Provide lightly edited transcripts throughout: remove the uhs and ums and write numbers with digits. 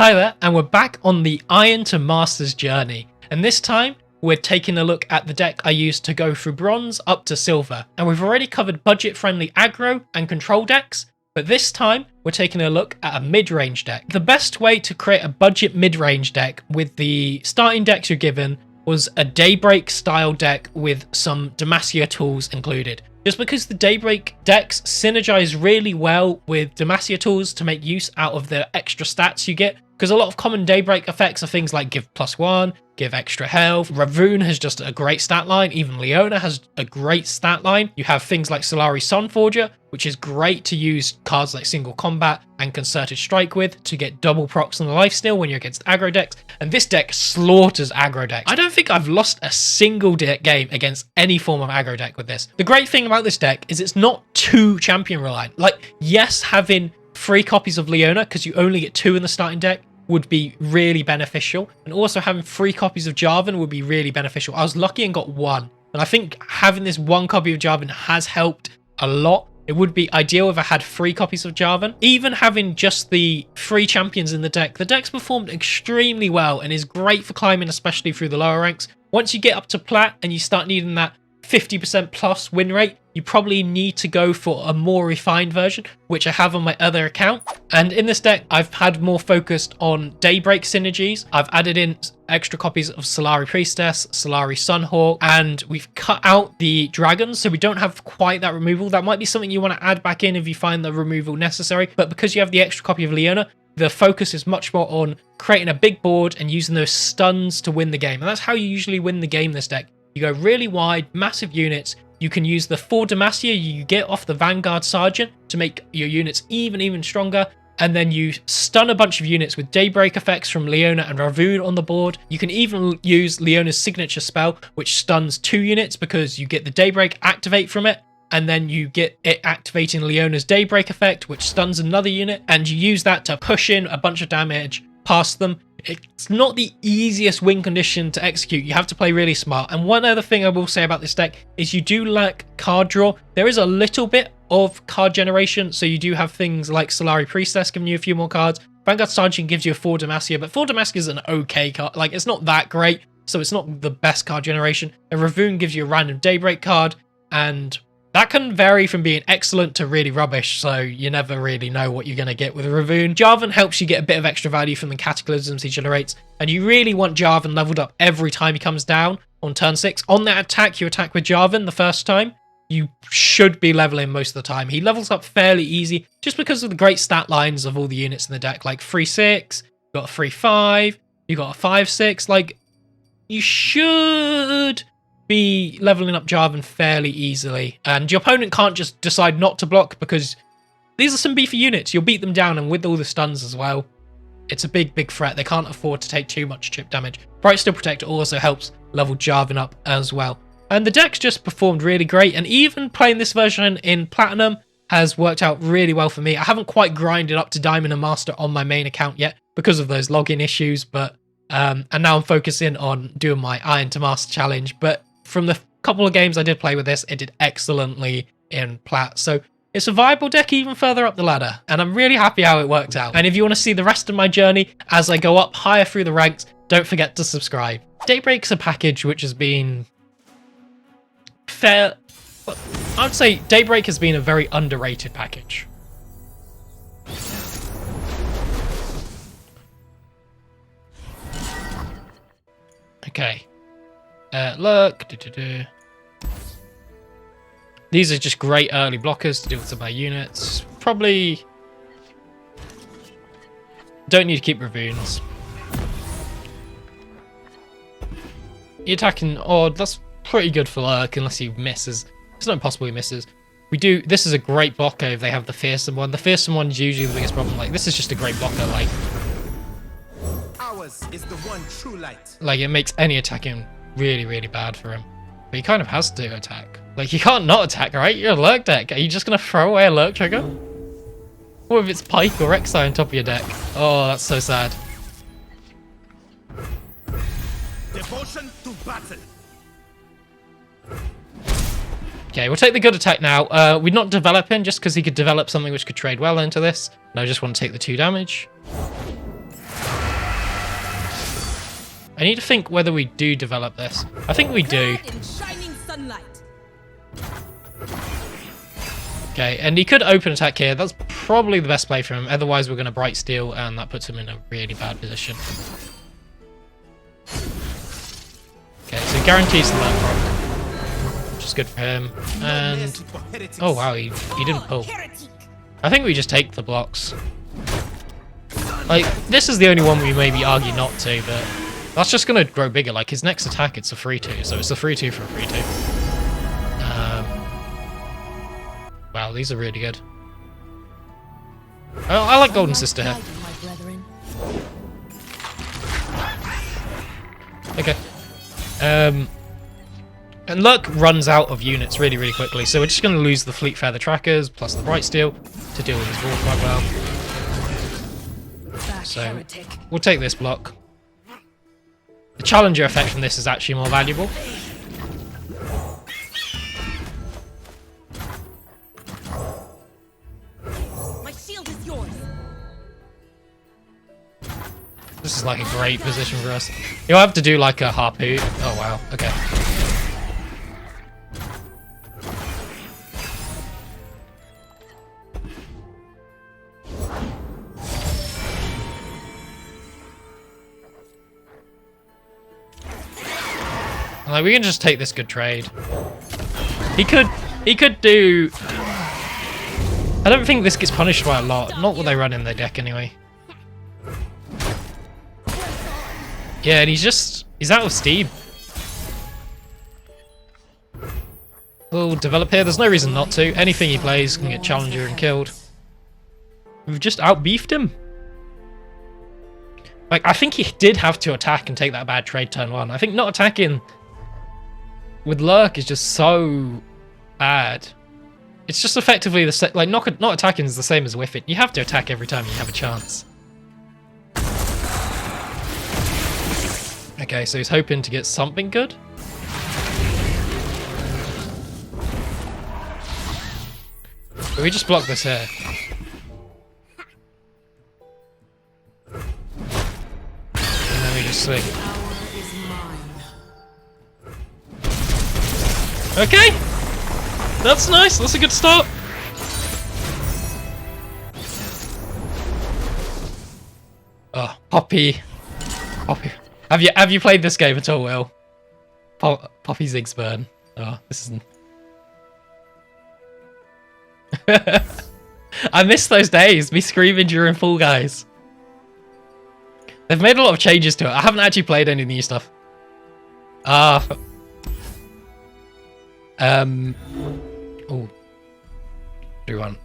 Hi there, and we're back on the Iron to Masters journey, and this time we're taking a look at the deck I used to go through Bronze up to Silver, and we've already covered budget-friendly aggro and control decks, but this time we're taking a look at a mid-range deck. The best way to create a budget mid-range deck with the starting decks you're given was a Daybreak style deck with some Demacia tools included. Just because the Daybreak decks synergize really well with Demacia tools to make use out of the extra stats you get, because a lot of common Daybreak effects are things like give +1, give extra health. Ravoon has just a great stat line. Even Leona has a great stat line. You have things like Solari Sunforger, which is great to use cards like Single Combat and Concerted Strike with to get double procs on the lifesteal when you're against aggro decks. And this deck slaughters aggro decks. I don't think I've lost a single game against any form of aggro deck with this. The great thing about this deck is it's not too champion reliant. Like, yes, having 3 copies of Leona, because you only get 2 in the starting deck, would be really beneficial, and also having 3 copies of Jarvan would be really beneficial. I was lucky and got 1, and I think having this 1 copy of Jarvan has helped a lot. It would be ideal if I had 3 copies of Jarvan. Even having just the 3 champions in the deck's performed extremely well and is great for climbing, especially through the lower ranks. Once you get up to plat and you start needing that 50% plus win rate, you probably need to go for a more refined version, which I have on my other account. And in this deck, I've had more focused on Daybreak synergies. I've added in extra copies of Solari Priestess, Solari Sunhawk, and we've cut out the dragons, so we don't have quite that removal. That might be something you want to add back in if you find the removal necessary, but because you have the extra copy of Leona, the focus is much more on creating a big board and using those stuns to win the game. And that's how you usually win the game this deck. You go really wide, massive units. You can use the 4 Demacia you get off the Vanguard Sergeant to make your units even stronger. And then you stun a bunch of units with Daybreak effects from Leona and Ravoon on the board. You can even use Leona's signature spell, which stuns 2 units because you get the Daybreak activate from it. And then you get it activating Leona's Daybreak effect, which stuns another unit. And you use that to push in a bunch of damage past them. It's not the easiest win condition to execute. You have to play really smart. And one other thing I will say about this deck is you do lack card draw. There is a little bit of card generation, so you do have things like Solari Priestess giving you a few more cards. Vanguard Sergeant gives you a 4 Demacia, but 4 Demacia is an okay card. Like, it's not that great, so it's not the best card generation. And Ravoon gives you a random Daybreak card, and that can vary from being excellent to really rubbish, so you never really know what you're going to get with Ravoon. Jarvan helps you get a bit of extra value from the cataclysms he generates, and you really want Jarvan leveled up every time he comes down on turn 6. On that attack, you attack with Jarvan the first time, you should be leveling most of the time. He levels up fairly easy, just because of the great stat lines of all the units in the deck, like 3-6, you got a 3-5, you got a 5-6, like, you should be leveling up Jarvan fairly easily, and your opponent can't just decide not to block because these are some beefy units. You'll beat them down, and with all the stuns as well, it's a big threat. They can't afford to take too much chip damage. Bright Steel Protector also helps level Jarvan up as well, and the deck's just performed really great, and even playing this version in Platinum has worked out really well for me. I haven't quite grinded up to Diamond and Master on my main account yet because of those login issues, but and now I'm focusing on doing my Iron to Master challenge, but from the couple of games I did play with this, it did excellently in Plat. So it's a viable deck even further up the ladder, and I'm really happy how it worked out. And if you want to see the rest of my journey as I go up higher through the ranks, don't forget to subscribe. Daybreak's a package which has been fair. I would say Daybreak has been a very underrated package. Okay. Lurk. These are just great early blockers to deal with some of my units. Probably don't need to keep Ravoons. You're attacking odd. That's pretty good for Lurk unless he misses. It's not impossible he misses. This is a great blocker if they have the fearsome one. The fearsome one's usually the biggest problem. Like, this is just a great blocker. Ours is the one true light. Like, it makes any attacking really bad for him, but he kind of has to attack. Like, you can't not attack, right? You're a Lurk deck. Are you just gonna throw away a Lurk trigger? What if it's Pike or Rek'Sai on top of your deck? Oh, that's so sad. Devotion to battle. Okay, we'll take the good attack now. We're not developing just because he could develop something which could trade well into this. And I just want to take the 2 damage. I need to think whether we do develop this. I think we do. Okay, and he could open attack here. That's probably the best play for him. Otherwise, we're going to Bright Steel, and that puts him in a really bad position. Okay, so he guarantees the Lurk proc, which is good for him. And oh wow, he didn't pull. I think we just take the blocks. Like, this is the only one we maybe argue not to, but that's just going to grow bigger. Like, his next attack, it's a 3-2, so it's a 3-2 for a 3-2. Wow, these are really good. I like Golden Sister here. Okay. And Lurk runs out of units really, really quickly, so we're just going to lose the Fleet Feather Trackers, plus the Bright Steel, to deal with his wall quite well. So, we'll take this block. The Challenger effect from this is actually more valuable. This is like a great position for us. You'll have to do like a harpoon. Oh wow, okay. Like, we can just take this good trade. He could do... I don't think this gets punished by a lot. Not what they run in their deck anyway. Yeah, and he's out of steam. We'll develop here. There's no reason not to. Anything he plays can get Challenger and killed. We've just out-beefed him. Like, I think he did have to attack and take that bad trade turn 1. I think not attacking with Lurk is just so bad. It's just effectively the same. Like, not attacking is the same as Whiff It. You have to attack every time you have a chance. Okay, so he's hoping to get something good. But we just block this here. And then we just swing. Okay! That's nice, that's a good start. Oh, Poppy. Have you played this game at all, Will? Poppy Ziggs burn. Oh, this isn't... I miss those days, me screaming during Fall Guys. They've made a lot of changes to it. I haven't actually played any new stuff. Oh. Do one.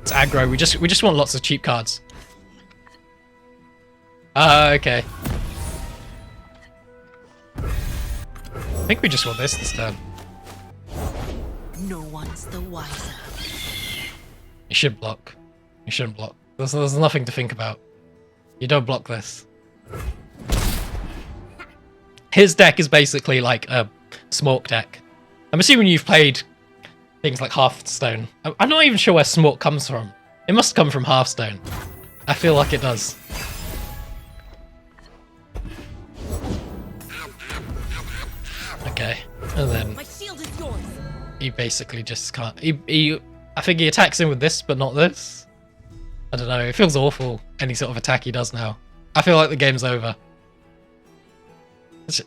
It's aggro. We just want lots of cheap cards. Okay. I think we just want this turn. No one's the wiser. You should block. You shouldn't block. There's nothing to think about. You don't block this. His deck is basically like a Smork deck. I'm assuming you've played things like Hearthstone. I'm not even sure where Smork comes from. It must come from Hearthstone. I feel like it does. Okay, and then he basically just can't. I think he attacks him with this, but not this. I don't know. It feels awful. Any sort of attack he does now. I feel like the game's over. It's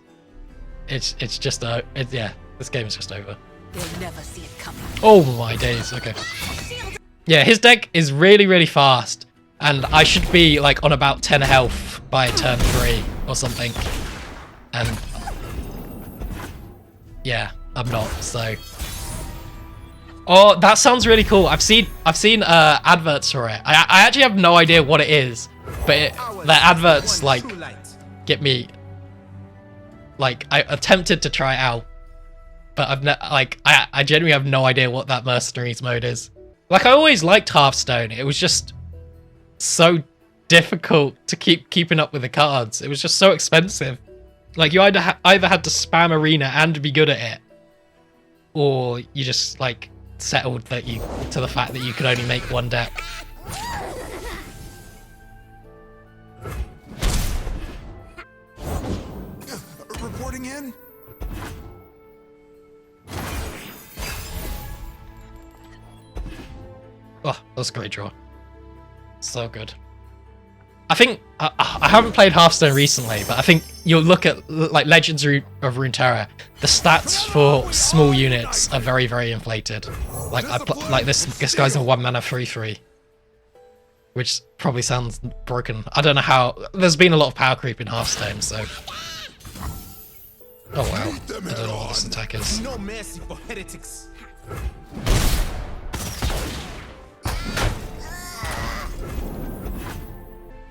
just yeah. This game is just over. They'll never see it coming. Oh my days. Okay. Yeah, his deck is really, really fast, and I should be like on about 10 health by turn 3 or something. And yeah, I'm not. So. Oh, that sounds really cool. I've seen adverts for it. I actually have no idea what it is, but the adverts like get me. Like, I attempted to try it out, but I genuinely have no idea what that Mercenaries mode is. Like, I always liked Hearthstone. It was just so difficult to keeping up with the cards. It was just so expensive. Like, you either had to spam arena and be good at it, or you just like settled to the fact that you could only make one deck. moving in? Oh, that's a great draw. So good. I think I haven't played Hearthstone recently, but I think you'll look at like Legends of Runeterra. The stats for small units are very, very inflated. Like like this guy's a 1-mana 3/3, which probably sounds broken. I don't know how. There's been a lot of power creep in Hearthstone, so. Oh wow! I don't know what this attack is. No mercy for heretics.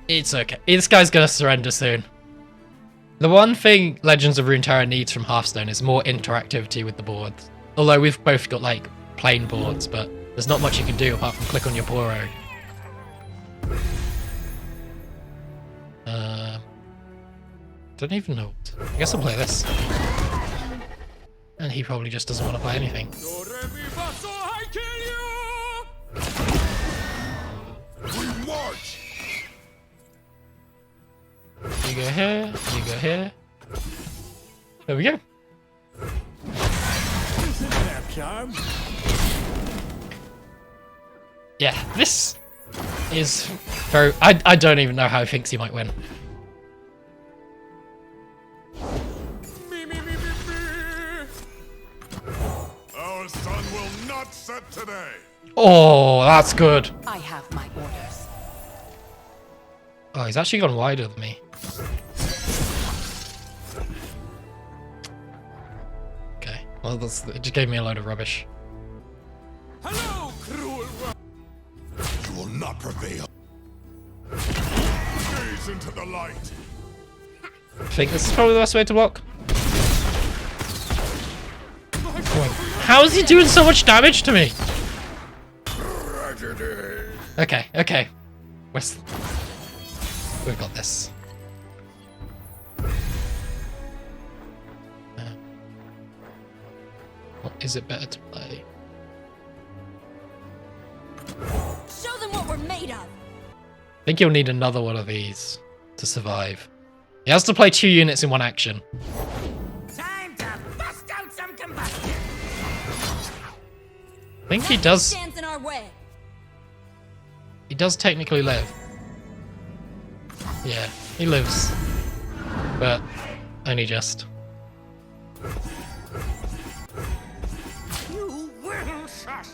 It's okay. This guy's gonna surrender soon. The one thing Legends of Runeterra needs from Hearthstone is more interactivity with the boards. Although we've both got like plain boards, but there's not much you can do apart from click on your Boro. Don't even know. I guess I'll play this. And he probably just doesn't want to play anything. We march. You go here, you go here. There we go. Yeah, this is very... I don't even know how he thinks he might win. Our sun will not set today. Oh, that's good. I have my orders. Oh, he's actually gone wider than me. Okay, well, it just gave me a load of rubbish. Hello, cruel. You will not prevail. Gaze into the light. I think this is probably the best way to block. How is he doing so much damage to me? Okay, okay. We've got this. What is it better to play? Show them what we're made of. I think you'll need another one of these to survive. He has to play 2 units in one action. Time to bust out some combustion. I think he does. Stands in our way. He does technically live. Yeah, he lives. But only just. You will shush.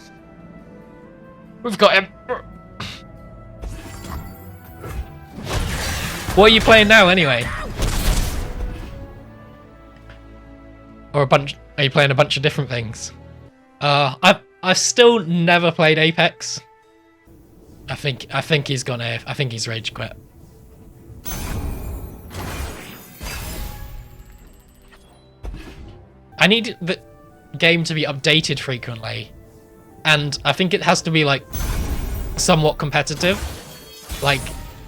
We've got him. What are you playing now, anyway? Or are you playing a bunch of different things? I've still never played Apex. I think he's gone AF. I think he's rage quit. I need the game to be updated frequently, and I think it has to be like somewhat competitive. Like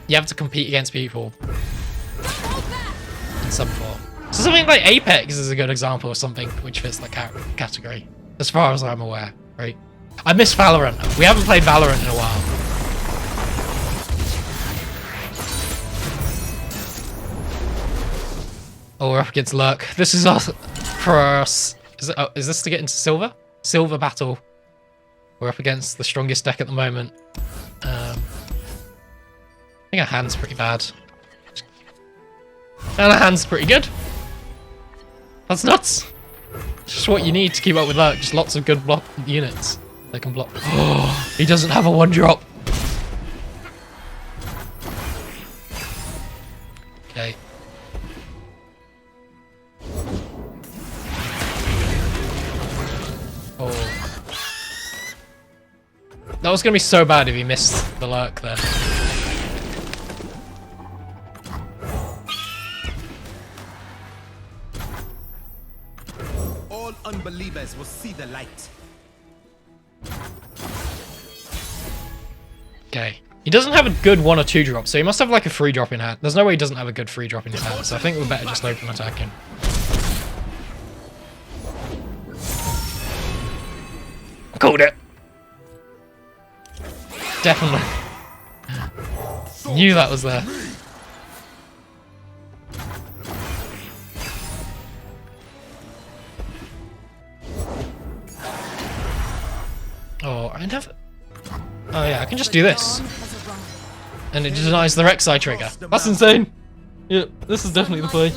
you have to compete against people in some form. So something like Apex is a good example of something which fits that category, as far as I'm aware. Right? I miss Valorant. We haven't played Valorant in a while. Oh, we're up against Lurk. This is us for us. Is this to get into silver? Silver battle. We're up against the strongest deck at the moment. I think our hand's pretty bad. And our hand's pretty good. That's nuts. Just what you need to keep up with Lurk. Just lots of good block units that can block. Oh, he doesn't have a 1-drop. Okay. Oh. That was going to be so bad if he missed the Lurk there. All unbelievers will see the light. Okay. He doesn't have a good 1 or 2 drop, so he must have like a 3 drop in hand. There's no way he doesn't have a good 3 drop in his hand, so I think we're better just open attacking. Called it. Definitely. Knew that was there. I never... Oh yeah, I can just do this. And it denies the Rek'Sai trigger. That's insane. Yeah, this is definitely the play.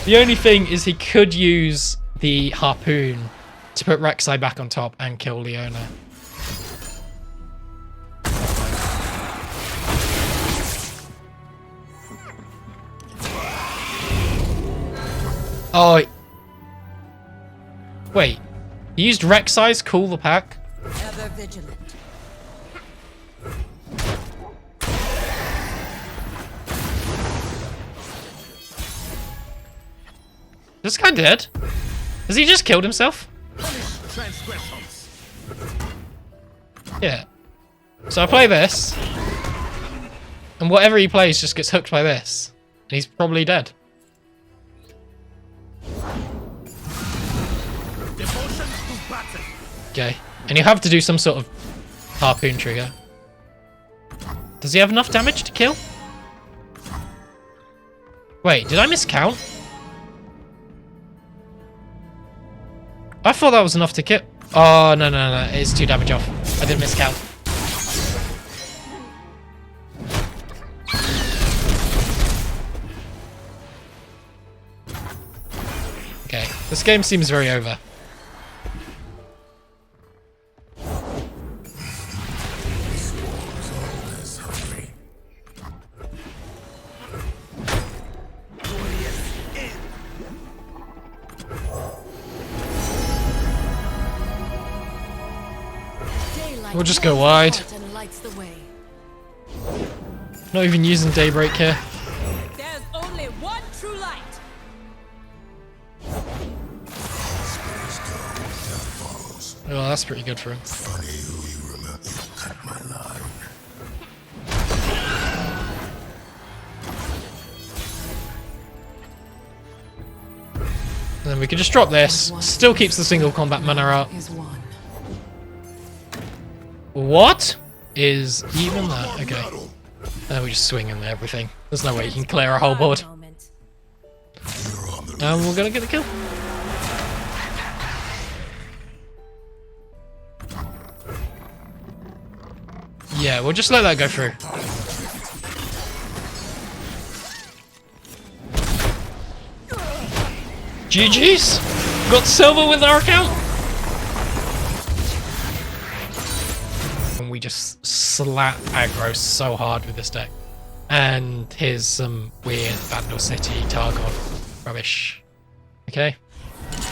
The only thing is he could use the harpoon to put Rek'Sai back on top and kill Leona. Oh, wait. He used Rek'Sai's cool the pack? Ever vigilant. This guy dead? Has he just killed himself? Yeah. So I play this, and whatever he plays just gets hooked by this, and he's probably dead. Okay, and you have to do some sort of harpoon trigger. Does he have enough damage to kill? Wait, did I miscount? I thought that was enough to kill. Oh, no, no, no, it's 2 damage off. I didn't miscount. Okay, this game seems very over. We'll just go wide. Not even using Daybreak here. There's only one true light. Oh, that's pretty good for him. And then we can just drop this. Still keeps the single combat mana up. What is even that? Okay. We just swing in everything. There's no way you can clear a whole board. And we're gonna get the kill. Yeah, we'll just let that go through. GG's! Got silver with our account! And we just slap aggro so hard with this deck. And here's some weird Bandle City Targon rubbish. Okay.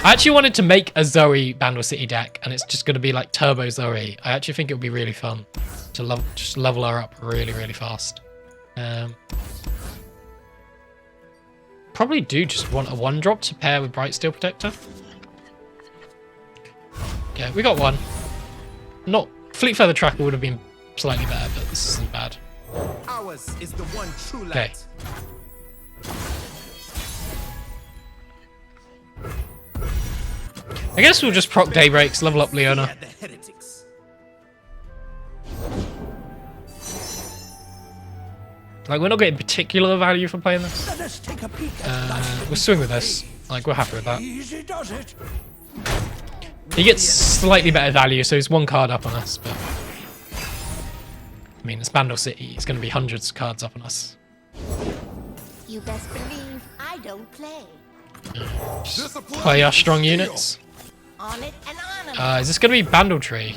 I actually wanted to make a Zoe Bandle City deck, and it's just going to be like Turbo Zoe. I actually think it would be really fun to just level her up really, really fast. Probably do just want a 1-drop to pair with Bright Steel Protector. Okay, we got one. Not Fleet Feather Tracker would have been slightly better, but this isn't bad. Ours is the one true light. Okay. I guess we'll just proc Daybreaks, level up Leona. Like, we're not getting particular value from playing this. We'll swing with this. Like, we're happy with that. He gets slightly better value, so he's 1 card up on us, but... I mean, it's Bandle City. He's going to be hundreds of cards up on us. You best believe I don't play. Play our strong units. On it and on 'em. Is this going to be Bandle Tree?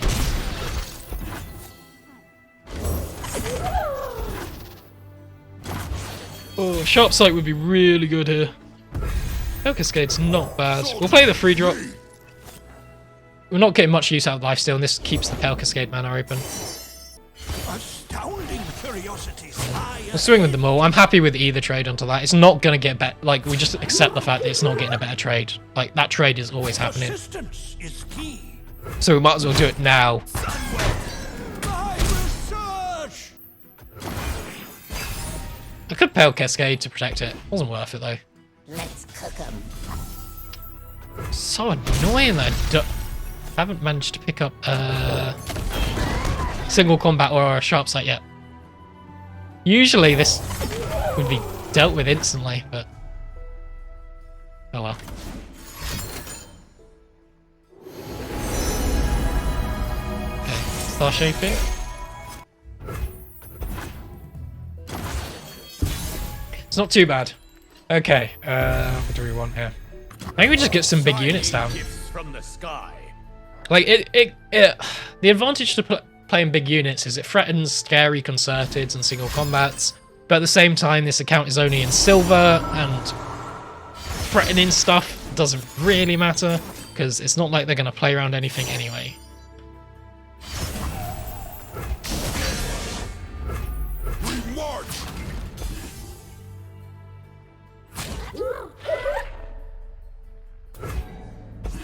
Oh, Sharp Sight would be really good here. Pale Cascade's not bad. We'll play the free drop. We're not getting much use out of Lifesteal, and this keeps the Pale Cascade mana open. We'll swing with them all. I'm happy with either trade until that. It's not going to get better. Like, we just accept the fact that it's not getting a better trade. Like, that trade is always happening. So we might as well do it now. I could Pale Cascade to protect it. Wasn't worth it, though. Let's cook 'em. So annoying that I haven't managed to pick up single combat or a Sharp Sight yet. Usually this would be dealt with instantly, but oh well. star shaping. It's not too bad. Okay, what do we want here? Maybe we just get some big units down. From the sky. Like, the advantage to playing big units is it threatens scary concerted and single combats, but at the same time, this account is only in silver, and threatening stuff doesn't really matter, because it's not like they're going to play around anything anyway. We march!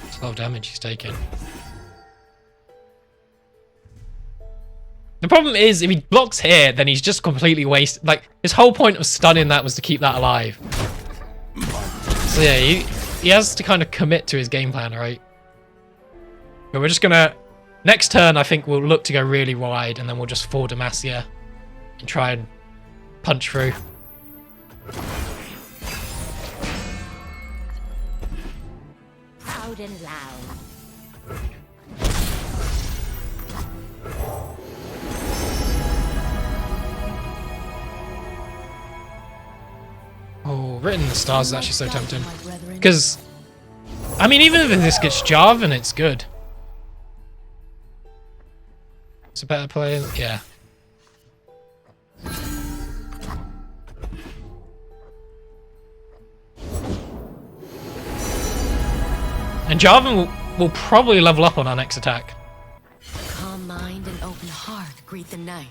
It's a lot of damage he's taking. The problem is, if he blocks here, then he's just completely wasted. Like, his whole point of stunning that was to keep that alive. So yeah, he has to kind of commit to his game plan, right? But we're just gonna... Next turn, I think we'll look to go really wide, and then we'll just forward Demacia and try and punch through. Proud and loud. Oh, written in the stars is actually so tempting. Because, I mean, even if this gets Jarvan, it's good. It's a better play, yeah. And Jarvan will probably level up on our next attack. Calm mind and open heart greet the night.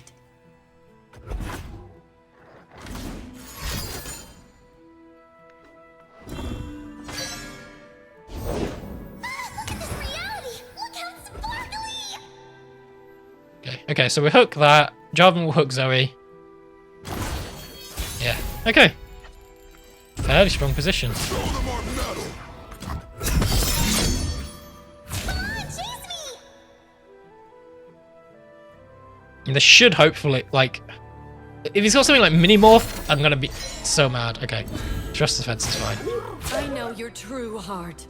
Okay, so we hook that. Jarvan will hook Zoe. Yeah, okay. Fairly strong position. Show them our metal! And this should hopefully, like... If he's got something like Mini-Morph, I'm gonna be so mad. Okay, Trust Defense is fine. I know your true heart.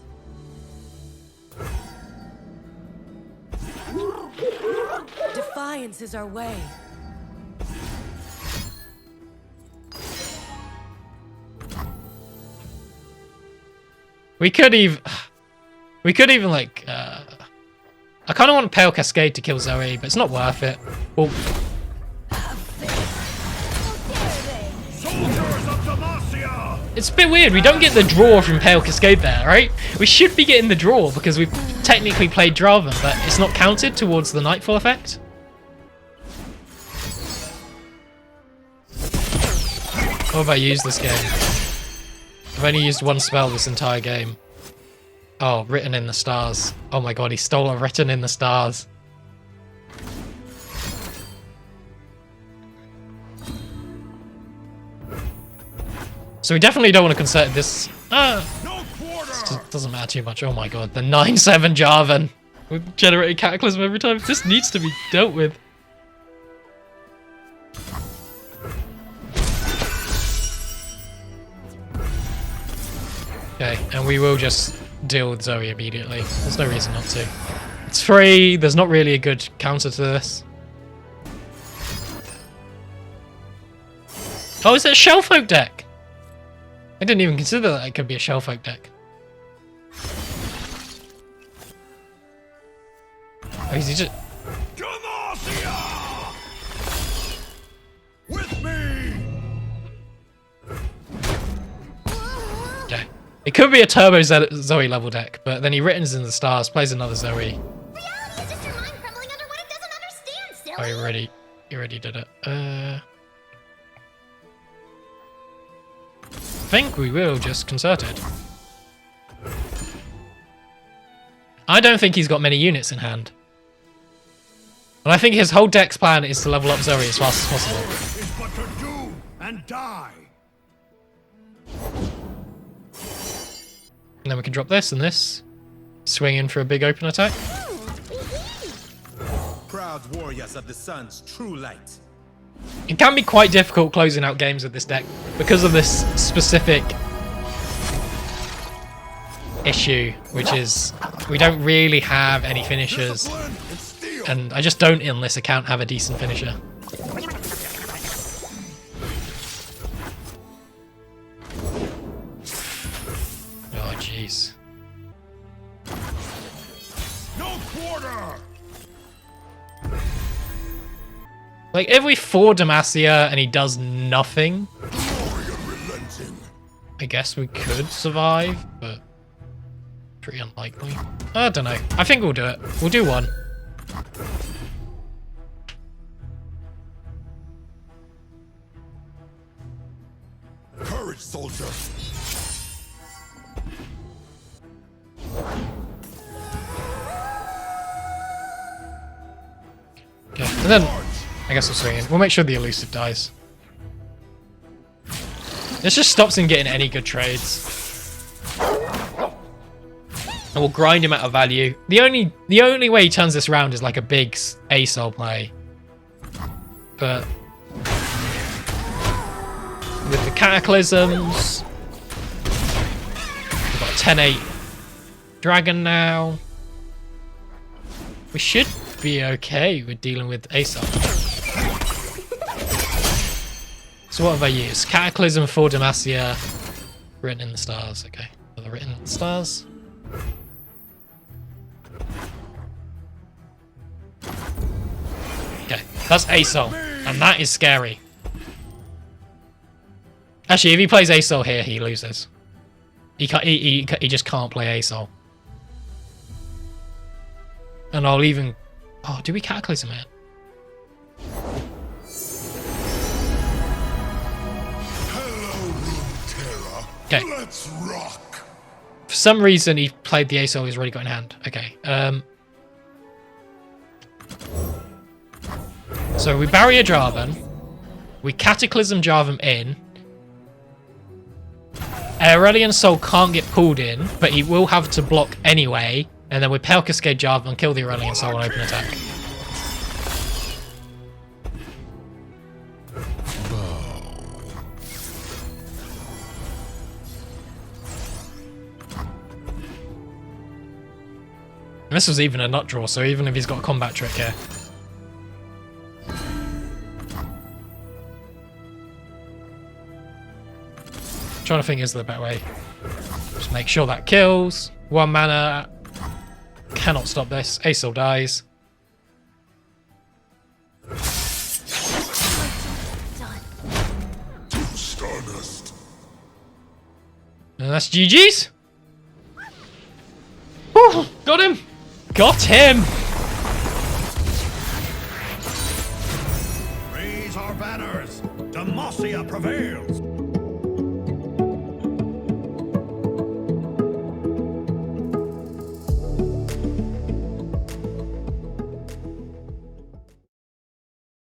Defiance is our way. We could even like, I kind of want Pale Cascade to kill Zoe, but it's not worth it. Well, it's a bit weird. We don't get the draw from Pale Cascade there, right? We should be getting the draw because we've technically played Jarvan, but it's not counted towards the Nightfall effect. What have I used this game? I've only used one spell this entire game. Oh, Written in the Stars. Oh my god, he stole a Written in the Stars. So we definitely don't want to concert this. This doesn't matter too much. Oh my god, the 9/7 Jarvan. We've generated Cataclysm every time. This needs to be dealt with. Okay, and we will just deal with Zoe immediately. There's no reason not to. It's free. There's not really a good counter to this. Oh, is it a Shellfolk deck? I didn't even consider that it could be a Shellfolk deck. Oh, is he just... Demacia! With me! Okay. It could be a Turbo Zoe level deck, but then he Written's in the Stars, plays another Zoe. Reality is just your mind crumbling under what it doesn't understand, silly. Oh, he already did it. I think we will just concert it. I don't think he's got many units in hand. And I think his whole deck's plan is to level up Zoe as fast as possible. Is but to do and die. And then we can drop this and this. Swing in for a big open attack. Proud warriors of the sun's true light. It can be quite difficult closing out games with this deck because of this specific issue, which is we don't really have any finishers. and I just don't in this account have a decent finisher. Oh jeez. No quarter! Like if we 4 Demacia and he does nothing, I guess we could survive, but pretty unlikely. I don't know. I think we'll do it. We'll do 1. Courage, soldier! Okay, and then I guess we'll swing in. We'll make sure the elusive dies. This just stops him getting any good trades. And we'll grind him out of value. The only way he turns this around is like a big ASOL play. But with the cataclysms, we've got a 10-8 dragon now. We should be okay with dealing with ASOL. So what have I used? Cataclysm for Demacia. Written in the stars. Okay. Another written in the stars. Okay. That's ASOL. And that is scary. Actually, if he plays ASOL here, he loses. He just can't play ASOL. And I'll even... Oh, do we Cataclysm it? Okay. Let's rock! For some reason, he played the ASOL he's already got in hand. Okay. So we Barrier Jarvan. We Cataclysm Jarvan in. Aurelion Soul can't get pulled in, but he will have to block anyway. And then we Pale Cascade Jarvan, kill the Aurelion Soul and open attack. And this was even a nut draw, so even if he's got a combat trick here. I'm trying to think is the better way. Just make sure that kills. 1 mana. Cannot stop this. ASOL dies. Stardust. And that's GG's. Woo, got him. Got him. Raise our banners. Demacia prevails.